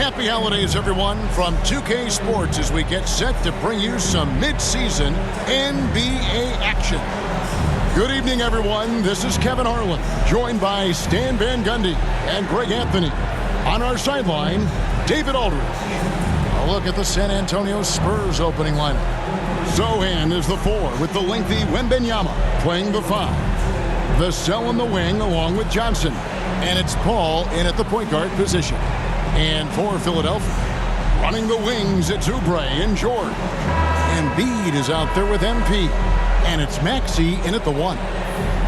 Happy holidays, everyone, from 2K Sports as we get set to bring you some mid-season NBA action. Good evening, everyone. This is Kevin Harlan, joined by Stan Van Gundy and Greg Anthony. On our sideline, David Aldridge. A look at the San Antonio Spurs opening lineup. Sochan is the 4 with the lengthy Wembanyama playing the 5. Vassell in the wing along with Johnson. And it's Paul in at the point guard position. And for Philadelphia, running the wings, it's Oubre and George. Embiid is out there with MP. And it's Maxey in at the 1.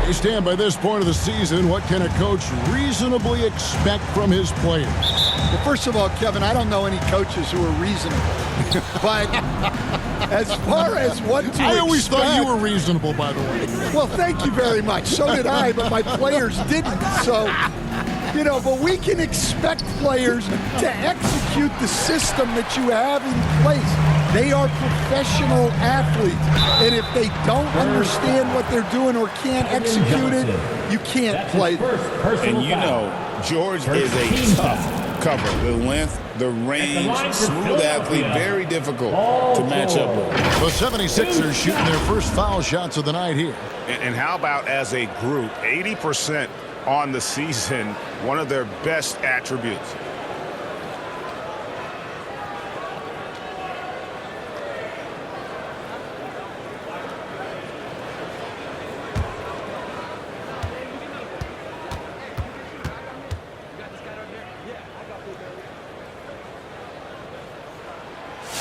They stand by this point of the season. What can a coach reasonably expect from his players? Well, first of all, Kevin, I don't know any coaches who are reasonable. But as far as what to expect... I always thought you were reasonable, by the way. Well, thank you very much. So did I, but my players didn't. So... You know, but we can expect players to execute the system that you have in place. They are professional athletes. And if they don't understand what they're doing or can't execute it, you can't play them. And you know, George is a tough cover. The length, the range, smooth athlete, very difficult to match up with. The 76ers shooting their first foul shots of the night here. And how about as a group, 80% on the season, one of their best attributes.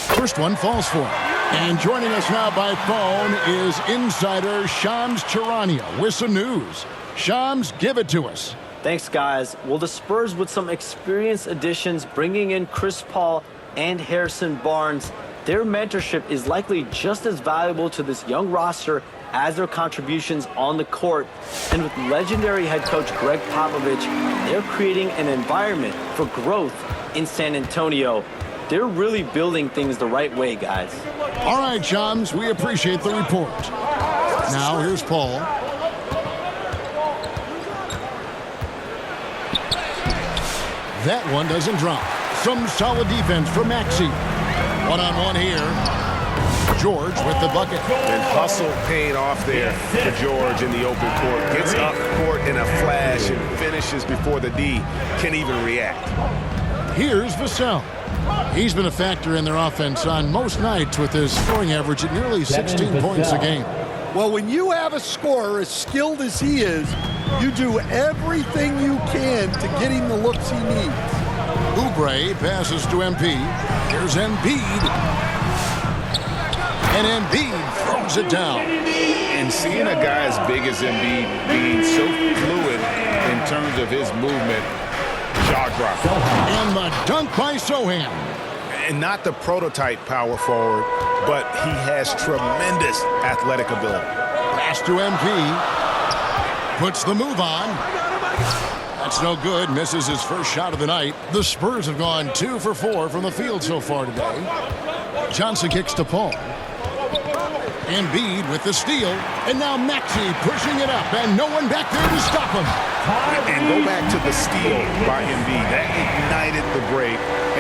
First one falls for him. And joining us now by phone is insider Shams Charania with some news. Shams, give it to us. Thanks, guys. Well, the Spurs with some experienced additions, bringing in Chris Paul and Harrison Barnes, their mentorship is likely just as valuable to this young roster as their contributions on the court. And with legendary head coach Greg Popovich, they're creating an environment for growth in San Antonio. They're really building things the right way, guys. All right, Shams, we appreciate the report. Now, here's Paul. That one doesn't drop. Some solid defense from Maxey. One-on-one here. George with the bucket. And hustle paid off there for George in the open court. Gets up court in a flash and finishes before the D can even react. Here's Vassell. He's been a factor in their offense on most nights with his scoring average at nearly 16 points a game. Well, when you have a scorer as skilled as he is, you do everything you can to get him the looks he needs. Oubre passes to MP. Here's Embiid. And Embiid throws it down. And seeing a guy as big as Embiid being so fluid in terms of his movement, jaw-dropping. And the dunk by Sochan. And not the prototype power forward, but he has tremendous athletic ability. Pass to MP. Puts the move on. That's no good. Misses his first shot of the night. The Spurs have gone 2 for 4 from the field so far today. Johnson kicks to Paul. Embiid with the steal. And now Maxey pushing it up. And no one back there to stop him. And go back to the steal by Embiid. That ignited the break.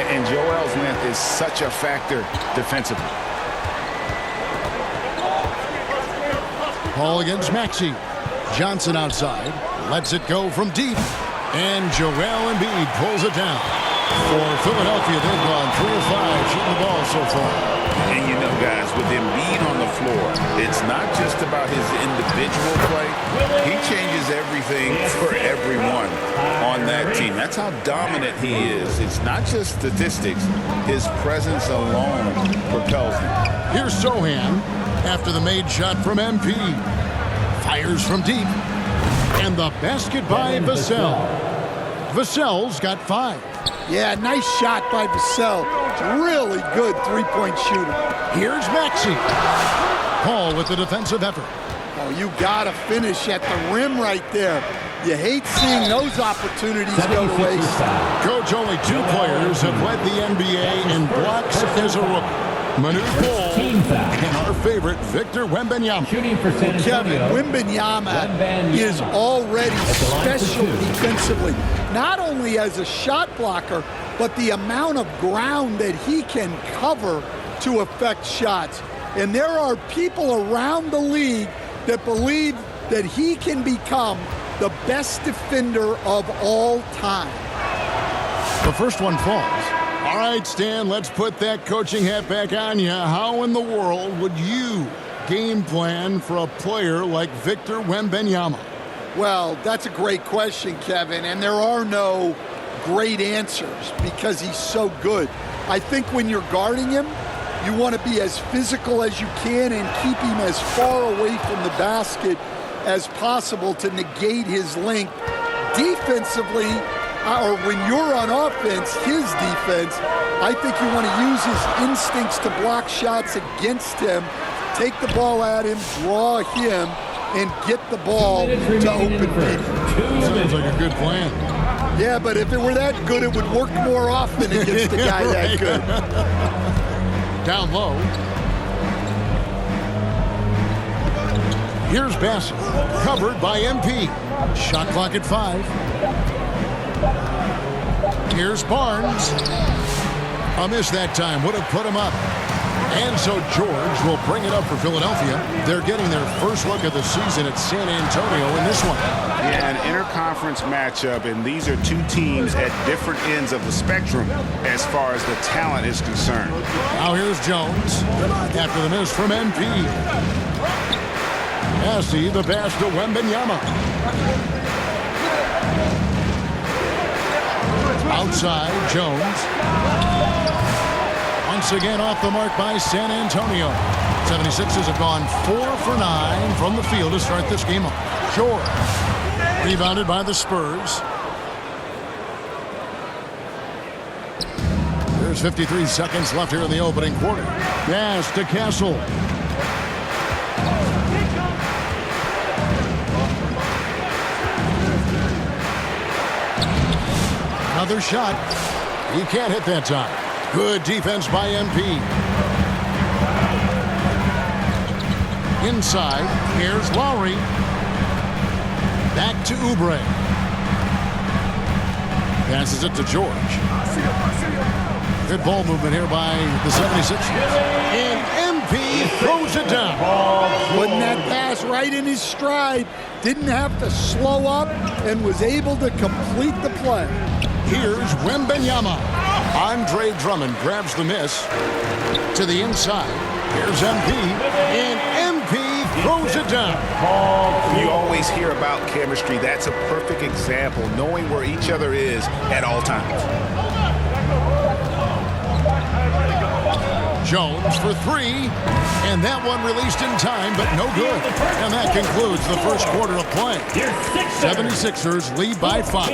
And Joel's length is such a factor defensively. Paul against Maxey. Johnson outside, lets it go from deep, and Joel Embiid pulls it down. For Philadelphia, they've gone 3 of 5 shooting the ball so far. And you know, guys, with Embiid on the floor, it's not just about his individual play. He changes everything for everyone on that team. That's how dominant he is. It's not just statistics. His presence alone propels him. Here's Sochan after the made shot from MP. Fires from deep. And the basket by Vassell. Vassell's got 5. Yeah, nice shot by Vassell. Really good three-point shooter. Here's Maxey. Paul with the defensive effort. Oh, you got to finish at the rim right there. You hate seeing those opportunities go to waste. Coach, only 2 players have led the NBA in blocks as a rookie. Manute Bol and our favorite, Victor Wembanyama. Kevin, Wembanyama is already special defensively, not only as a shot blocker, but the amount of ground that he can cover to affect shots. And there are people around the league that believe that he can become the best defender of all time. The first one falls. All right, Stan, let's put that coaching hat back on you. How in the world would you game plan for a player like Victor Wembanyama? Well, that's a great question, Kevin, and there are no great answers because he's so good. I think when you're guarding him, you want to be as physical as you can and keep him as far away from the basket as possible to negate his length. Defensively, or when you're on offense, his defense, I think you want to use his instincts to block shots against him, take the ball at him, draw him, and get the ball to open people. Sounds like a good plan. Yeah, but if it were that good, it would work more often against a guy that good. Down low. Here's Bassett, covered by MP. Shot clock at 5. Here's Barnes. A miss that time, would have put him up. And so George will bring it up for Philadelphia. They're getting their first look of the season at San Antonio in this one. Yeah, an interconference matchup, and these are two teams at different ends of the spectrum as far as the talent is concerned. Now here's Jones. After the miss from MP. Passy, the pass to Wembanyama. Outside, Jones. Once again off the mark by San Antonio. 76ers have gone 4 for 9 from the field to start this game off. George. Rebounded by the Spurs. There's 53 seconds left here in the opening quarter. Pass to Castle. Another shot. He can't hit that time. Good defense by MP. Inside, here's Lowry. Back to Oubre. Passes it to George. Good ball movement here by the 76ers. And MP throws it down. Putting that pass right in his stride. Didn't have to slow up and was able to complete the play. Here's Wembanyama. Andre Drummond grabs the miss to the inside. Here's MP, and MP throws it down. You always hear about chemistry. That's a perfect example, knowing where each other is at all times. Jones for 3, and that one released in time, but no good. And that concludes the first quarter of play. 76ers lead by 5.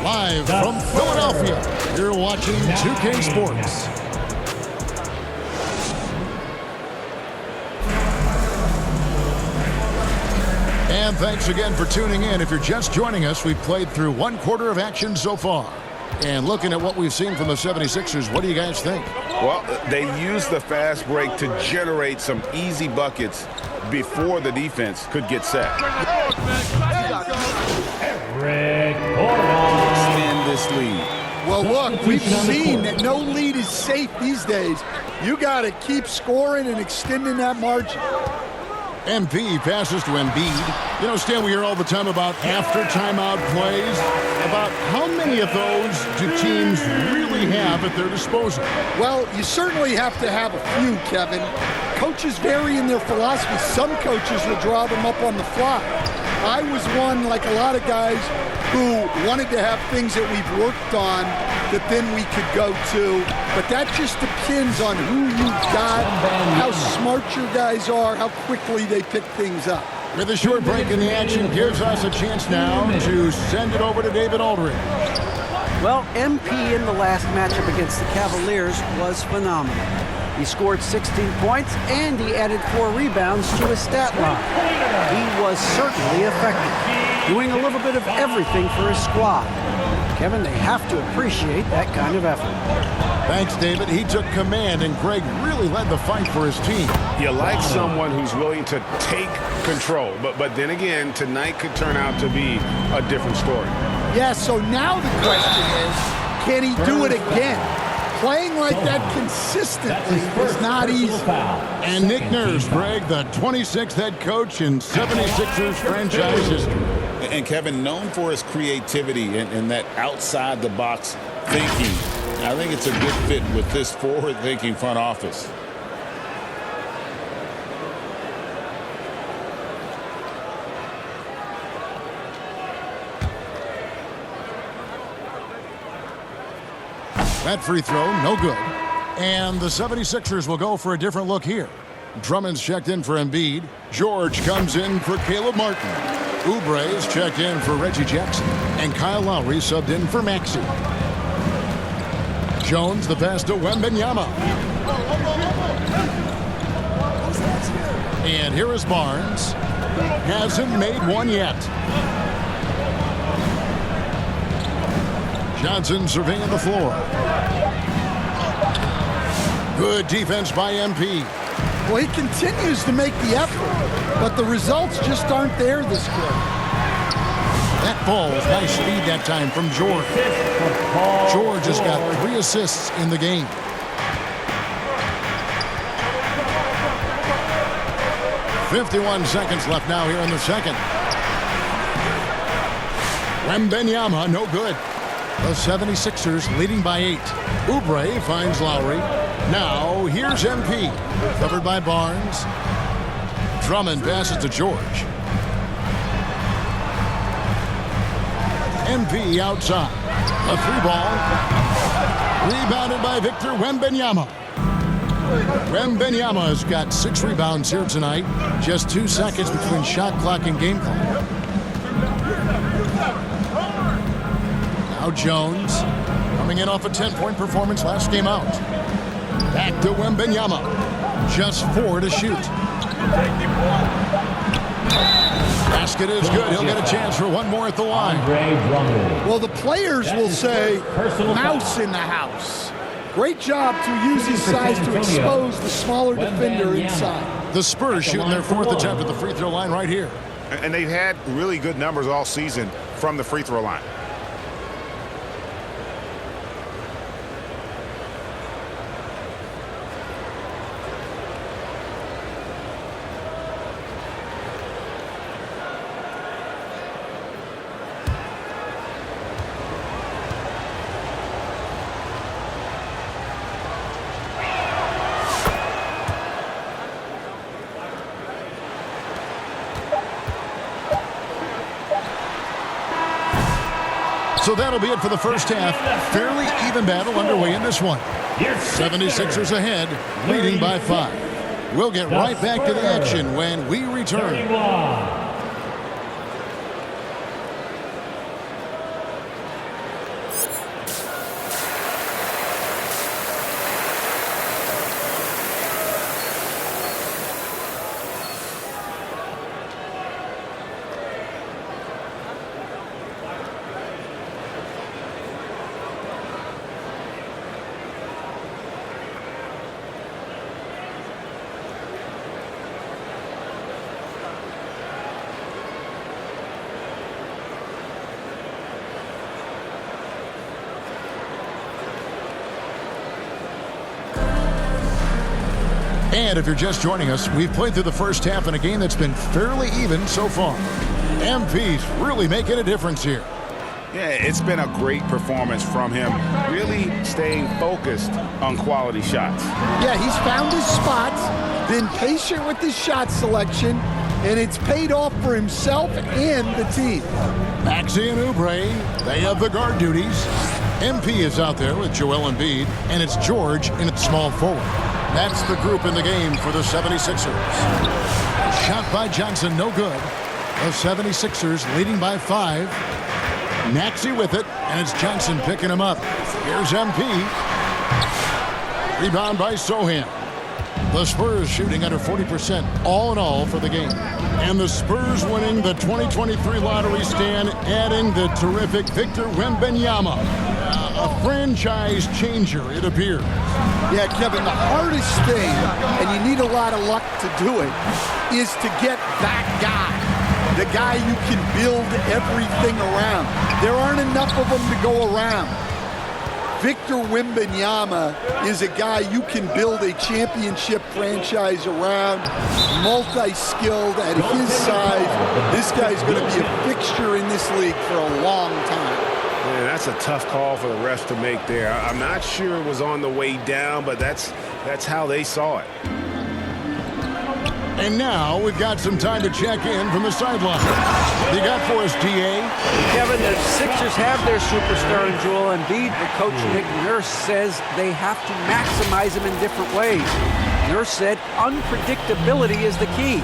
Live from Philadelphia, you're watching 2K Sports. And thanks again for tuning in. If you're just joining us, we've played through 1 quarter of action so far. And looking at what we've seen from the 76ers, what do you guys think? Well, they used the fast break to generate some easy buckets before the defense could get set. Extend this lead. Well, look, we've seen that no lead is safe these days. You got to keep scoring and extending that margin. MP passes to Embiid. You know, Stan, we hear all the time about after timeout plays. About how many of those do teams really have at their disposal? Well, you certainly have to have a few, Kevin. Coaches vary in their philosophy. Some coaches will draw them up on the fly. I was one, like a lot of guys, who wanted to have things that we've worked on that then we could go to. But that just depends on who you've got, how smart your guys are, how quickly they pick things up. With a short break in the action gives us a chance now to send it over to David Aldridge. Well, MP in the last matchup against the Cavaliers was phenomenal. He scored 16 points and he added 4 rebounds to his stat line. He was certainly effective, doing a little bit of everything for his squad. Kevin, they have to appreciate that kind of effort. Thanks, David. He took command, and Greg really led the fight for his team. You like someone who's willing to take control, but then again, tonight could turn out to be a different story. Yeah, so now the question is, can he do it again? Playing like that consistently is not easy. And Nick Nurse, Greg, the 26th head coach in 76ers franchise history. And Kevin, known for his creativity and that outside-the-box thinking, I think it's a good fit with this forward-thinking front office. That free throw, no good. And the 76ers will go for a different look here. Drummond's checked in for Embiid. George comes in for Caleb Martin. Oubre is checked in for Reggie Jackson. And Kyle Lowry subbed in for Maxey. Jones, the pass to Wembanyama. And here is Barnes. Hasn't made one yet. Johnson surveying the floor. Good defense by MP. Well, he continues to make the effort, but the results just aren't there this quarter. That falls. Nice speed that time from George. George has got 3 assists in the game. .51 seconds left now here in the second. Wembanyama, no good. The 76ers leading by 8. Oubre finds Lowry. Now, here's MP. Covered by Barnes. Drummond passes to George. MP outside. A 3-ball. Rebounded by Victor Wembanyama. Wembanyama has got 6 rebounds here tonight. Just 2 seconds between shot clock and game clock. Now Jones coming in off a 10-point performance last game out. Back to Wembanyama. Just 4 to shoot. Basket is good. He'll get a chance for one more at the line. Well, the players will say, mouse in the house. Great job to use his size to expose the smaller defender inside. The Spurs shooting their 4th attempt at the free throw line right here. And they've had really good numbers all season from the free throw line. So that'll be it for the first half. Fairly even battle underway in this one. 76ers ahead, leading by 5. We'll get right back to the action when we return. And if you're just joining us, we've played through the first half in a game that's been fairly even so far. MP's really making a difference here. Yeah, it's been a great performance from him, really staying focused on quality shots. Yeah, he's found his spots, been patient with his shot selection, and it's paid off for himself and the team. Maxey and Oubre, they have the guard duties. MP is out there with Joel Embiid, and it's George in its small forward. That's the group in the game for the 76ers. Shot by Johnson, no good. The 76ers leading by 5. Maxey with it, and it's Johnson picking him up. Here's MP. Rebound by Sohan. The Spurs shooting under 40% all in all for the game. And the Spurs winning the 2023 lottery stand, adding the terrific Victor Wembanyama. A franchise changer, it appears. Yeah, Kevin, the hardest thing, and you need a lot of luck to do it, is to get that guy. The guy you can build everything around. There aren't enough of them to go around. Victor Wembanyama is a guy you can build a championship franchise around, multi-skilled at his size. This guy's going to be a fixture in this league for a long time. Man, that's a tough call for the refs to make there. I'm not sure it was on the way down, but that's how they saw it. And now we've got some time to check in from the sideline. You got for us, DA? Kevin, the Sixers have their superstar in Joel Embiid, but Coach Nick Nurse says they have to maximize him in different ways. Nurse said unpredictability is the key.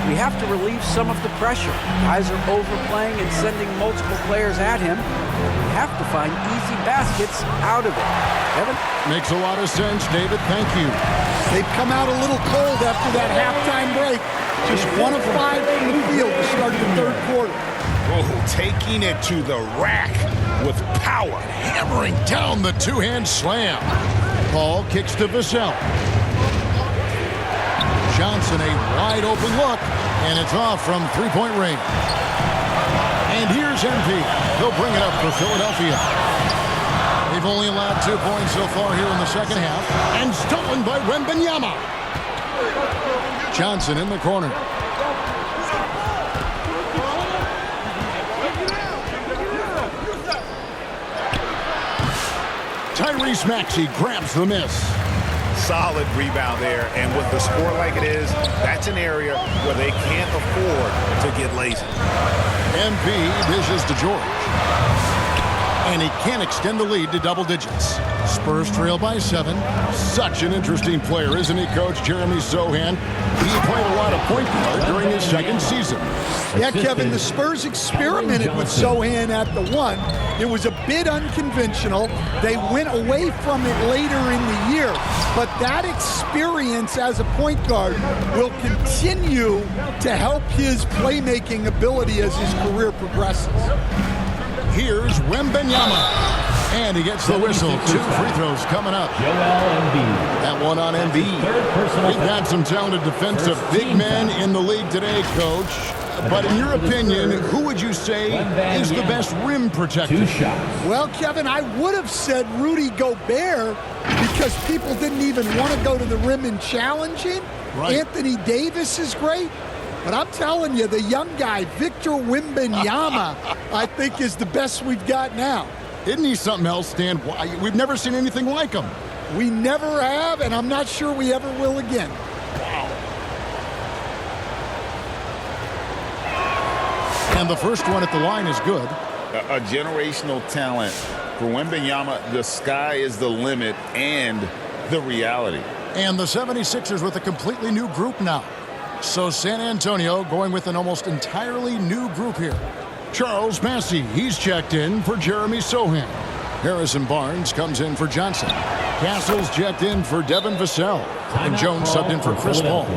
We have to relieve some of the pressure. Guys are overplaying and sending multiple players at him. We have to find easy baskets out of it. Kevin? Makes a lot of sense, David. Thank you. They've come out a little cold after that halftime break. Just 1 of 5 from the field to start the third quarter. Oh, taking it to the rack with power. Hammering down the two-hand slam. Paul kicks to Vassell. Johnson, a wide open look, and it's off from three-point range. And here's MP. They'll bring it up for Philadelphia. They've only allowed 2 points so far here in the second half, and stolen by Wembanyama. Johnson in the corner. Tyrese Maxey grabs the miss. Solid rebound there, and with the score like it is, that's an area where they can't afford to get lazy. MP dishes to George. And he can't extend the lead to double digits. Spurs trail by 7. Such an interesting player, isn't he, Coach? Jeremy Sohan. He played a lot of point guard during his second season. Yeah, Kevin, the Spurs experimented with Sohan at the 1. It was a bit unconventional. They went away from it later in the year. But that experience as a point guard will continue to help his playmaking ability as his career progresses. Here's Wembanyama. And he gets the whistle. 2 free throws coming up. That one on Embiid. We've got some talented defensive big men in the league today, Coach. But in your opinion, who would you say is the best rim protector? Well, Kevin, I would have said Rudy Gobert because people didn't even want to go to the rim and challenge him. Right. Anthony Davis is great. But I'm telling you, the young guy, Victor Wembanyama, I think is the best we've got now. Isn't he something else, Dan? We've never seen anything like him. We never have, and I'm not sure we ever will again. And the first one at the line is good. A generational talent. For Wembanyama, the sky is the limit and the reality. And the 76ers with a completely new group now. So San Antonio going with an almost entirely new group here. Charles Massey, he's checked in for Jeremy Sohan. Harrison Barnes comes in for Johnson. Castle's checked in for Devin Vassell. And Jones subbed in for Chris Paul.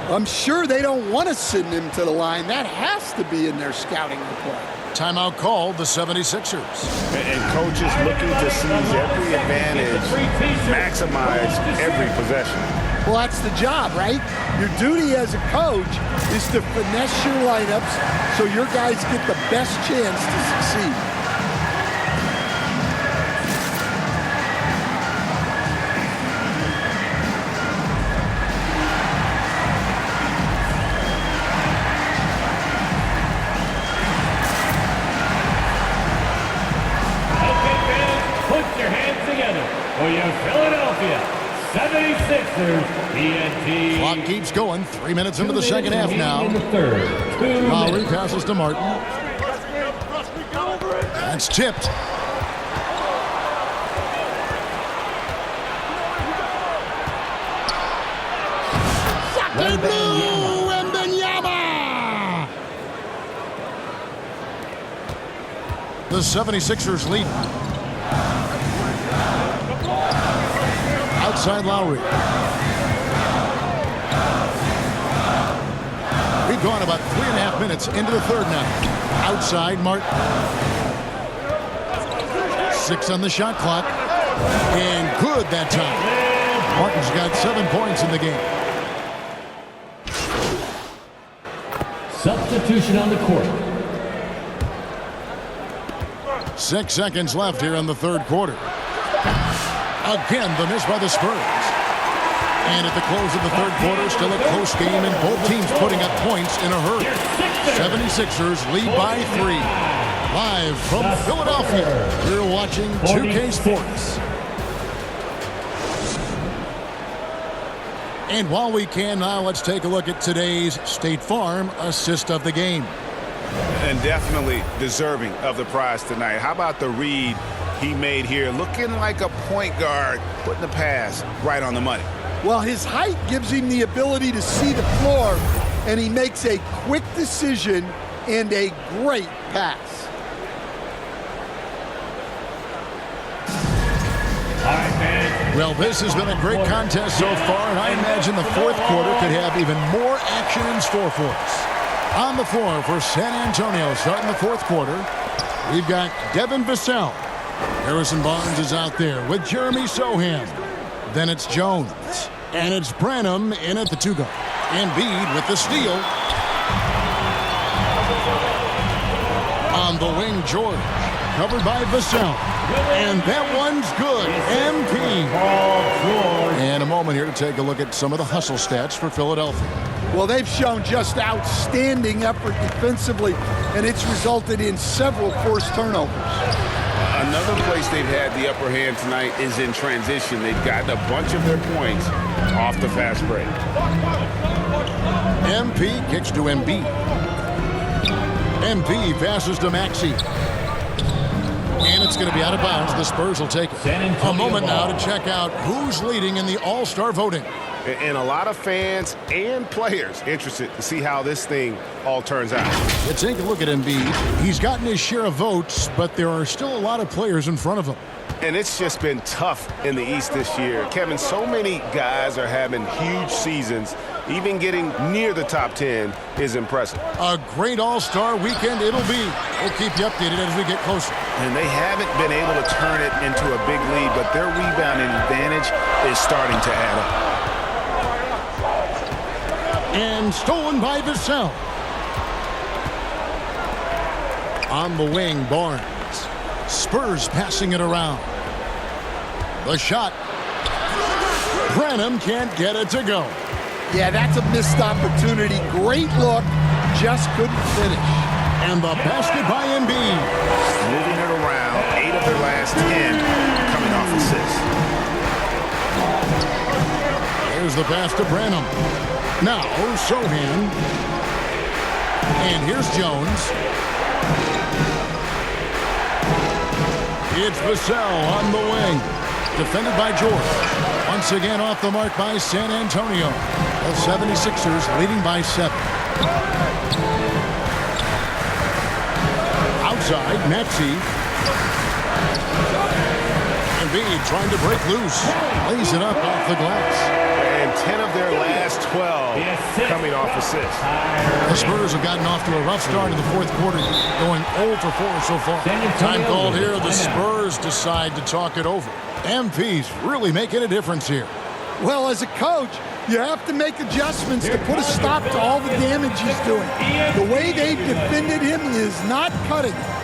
I'm sure they don't want to send him to the line. That has to be in their scouting report. Timeout called the 76ers. And coaches looking to seize every advantage, maximize every possession. Well, that's the job, right? Your duty as a coach is to finesse your lineups so your guys get the best chance to succeed. Put your hands together for your Philadelphia 76ers TNT. Clock keeps going. 3 minutes into the second half now. In the third. 2 Lowry minutes. passes to Martin. That's tipped. Second blue, Wembanyama. The 76ers lead. Outside Lowry. We've gone about 3.5 minutes into the third now. Outside Martin. 6 on the shot clock. And good that time. Martin's got 7 points in the game. Substitution on the court. 6 seconds left here in the third quarter. Again, the miss by the Spurs. And at the close of the third quarter, still a close game, and both teams putting up points in a hurry. 76ers lead by 3. Live from Philadelphia, you're watching 2K Sports. And while we can now, let's take a look at today's State Farm assist of the game. And definitely deserving of the prize tonight. How about the read he made here? Looking like a point guard, putting the pass right on the money. Well, his height gives him the ability to see the floor, and he makes a quick decision and a great pass. Well, this has been a great contest so far, and I imagine the fourth quarter could have even more action in store for us. On the floor for San Antonio, starting the fourth quarter, we've got Devin Vassell. Harrison Barnes is out there with Jeremy Sohan. Then it's Jones. And it's Branham in at the 2-guard. Embiid with the steal. On the wing, George. Covered by Vassell. And that one's good. MP. And a moment here to take a look at some of the hustle stats for Philadelphia. Well, they've shown just outstanding effort defensively, and it's resulted in several forced turnovers. Another place they've had the upper hand tonight is in transition. They've gotten a bunch of their points off the fast break. MP kicks to Embiid. MP passes to Maxey. And it's going to be out of bounds. The Spurs will take it. A moment now to check out who's leading in the All-Star voting. And a lot of fans and players interested to see how this thing all turns out. Let's take a look at Embiid. He's gotten his share of votes, but there are still a lot of players in front of him. And it's just been tough in the East this year. Kevin, so many guys are having huge seasons. Even getting near the top 10 is impressive. A great All-Star weekend it'll be. We'll keep you updated as we get closer. And they haven't been able to turn it into a big lead, but their rebounding advantage is starting to add up. And stolen by Vassell. On the wing, Barnes. Spurs passing it around. The shot. Branham can't get it to go. Yeah, that's a missed opportunity. Great look, just couldn't finish. And the basket by Embiid. Moving it around, 8 of their last 10 coming off assists. There's the pass to Branham. Now, Sohan. And here's Jones. It's Vassell on the wing. Defended by George. Once again off the mark by San Antonio. The 76ers leading by 7. Outside, Maxey. Embiid trying to break loose. Lays it up off the glass. And 10 of their last 12 coming off assists. The Spurs have gotten off to a rough start in the fourth quarter, going 0 for 4 so far. Time called here. The Spurs decide to talk it over. MP's really making a difference here. Well, as a coach, you have to make adjustments to put a stop to all the damage he's doing. The way they've defended him is not cutting it.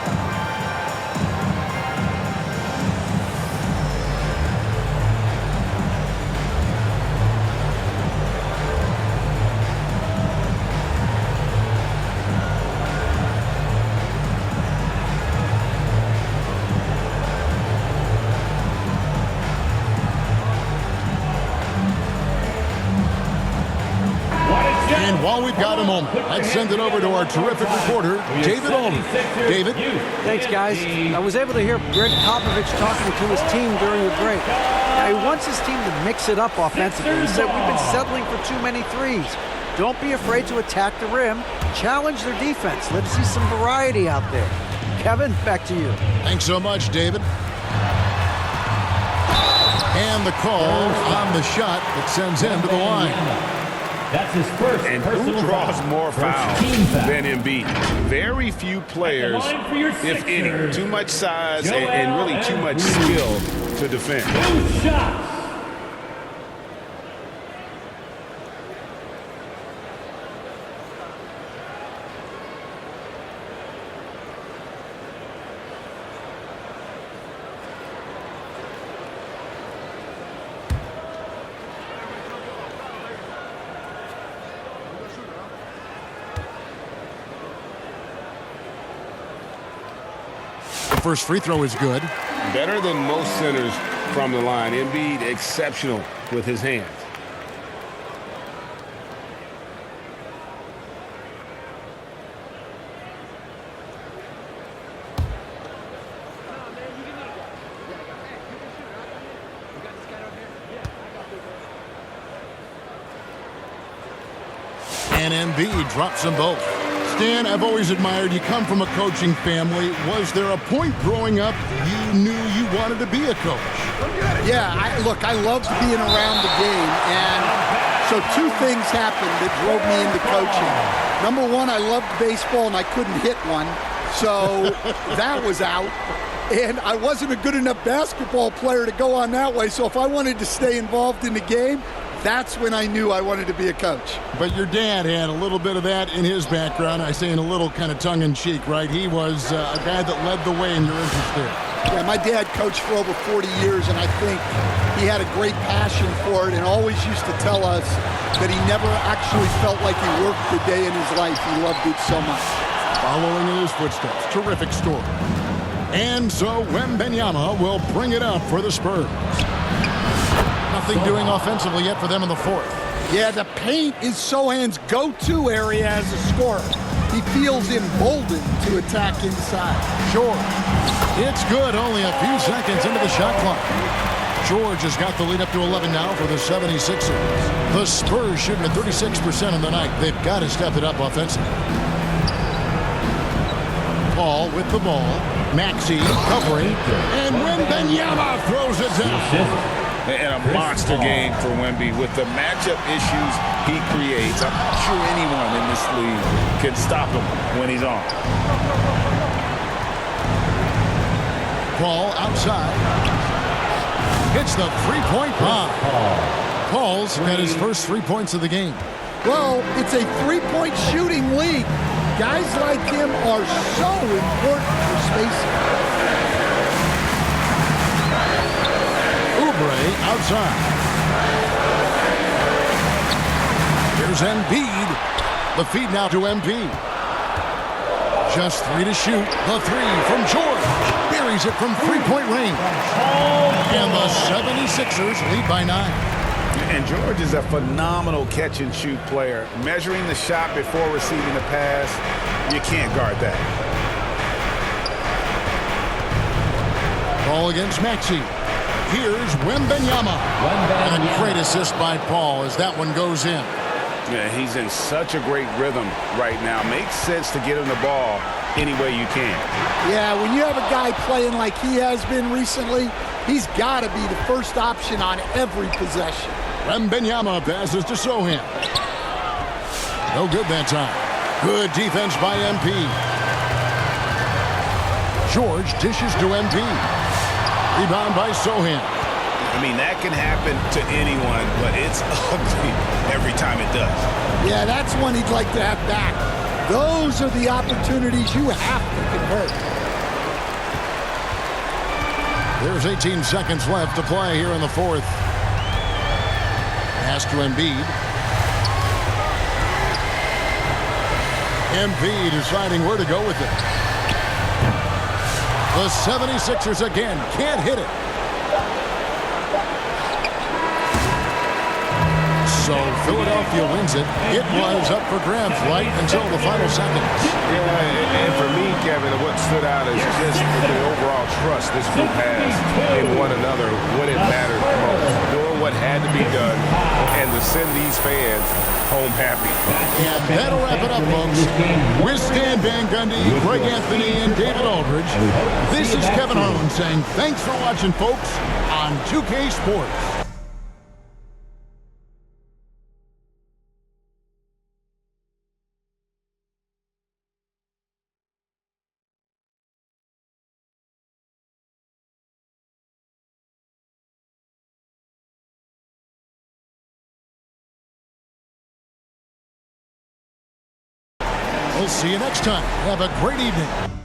And while we've got a moment, let's send it over to our terrific reporter, David Aldridge. David? Thanks, guys. I was able to hear Greg Popovich talking to his team during the break. Now, he wants his team to mix it up offensively. He said, we've been settling for too many threes. Don't be afraid to attack the rim. Challenge their defense. Let's see some variety out there. Kevin, back to you. Thanks so much, David. And the call on the shot that sends him to the line. That's his first And personal who draws foul. more fouls Team foul. than Embiid? Very few players, line for your if any. Sixers, Too much size and really too much skill to defend. 2 shots. first free throw is good. Better than most centers from the line. Embiid exceptional with his hands. And Embiid drops them both. Stan, I've always admired you. Come from a coaching family. Was there a point growing up you knew you wanted to be a coach? Yeah, look, I loved being around the game, and so two things happened that drove me into coaching. Number one, I loved baseball, and I couldn't hit one, so that was out. And I wasn't a good enough basketball player to go on that way, so if I wanted to stay involved in the game, that's when I knew I wanted to be a coach. But your dad had a little bit of that in his background. I say in a little kind of tongue-in-cheek, right? He was a guy that led the way in your interest there. Yeah, my dad coached for over 40 years, and I think he had a great passion for it and always used to tell us that he never actually felt like he worked a day in his life. He loved it so much. Following in his footsteps. Terrific story. And so Wembanyama will bring it up for the Spurs. Nothing doing offensively yet for them in the fourth. Yeah, the paint is Sohan's go-to area as a scorer. He feels emboldened to attack inside. George. It's good. Only a few seconds into the shot clock. George has got the lead up to 11 now for the 76ers. The Spurs shooting at 36% on the night. They've got to step it up offensively. Paul with the ball. Maxey covering. And Wembanyama throws it down. And a monster game for Wemby with the matchup issues he creates. I'm not sure anyone in this league can stop him when he's on. Paul outside. Hits the three-point bomb. Paul's got his first 3 points of the game. Well, it's a three-point shooting league. Guys like him are so important for spacing. Outside. Here's Embiid. The feed now to Embiid. Just 3 to shoot. The 3 from George. Buries it from three-point range. And the 76ers lead by 9. And George is a phenomenal catch-and-shoot player. Measuring the shot before receiving the pass, you can't guard that. Ball against Maxey. Here's Wembanyama. And a great assist by Paul as that one goes in. Yeah, he's in such a great rhythm right now. Makes sense to get him the ball any way you can. Yeah, when you have a guy playing like he has been recently, he's got to be the first option on every possession. Wembanyama passes to Sohan. No good that time. Good defense by MP. George dishes to MP. Rebound by Sohan. I mean, that can happen to anyone, but it's ugly every time it does. Yeah, that's one he'd like to have back. Those are the opportunities you have to convert. There's 18 seconds left to play here in the fourth. Pass to Embiid. Embiid deciding where to go with it. The 76ers again can't hit it. So Philadelphia wins it. It was up for grabs right until the final seconds. Yeah, and for me, Kevin, what stood out is just the overall trust this group has in one another when it mattered most. Doing what had to be done and to send these fans home happy. And that'll wrap it up, folks. With Stan Van Gundy, Greg Anthony, and David Aldridge, this is Kevin Harlan saying thanks for watching, folks, on 2K Sports. We'll see you next time. Have a great evening.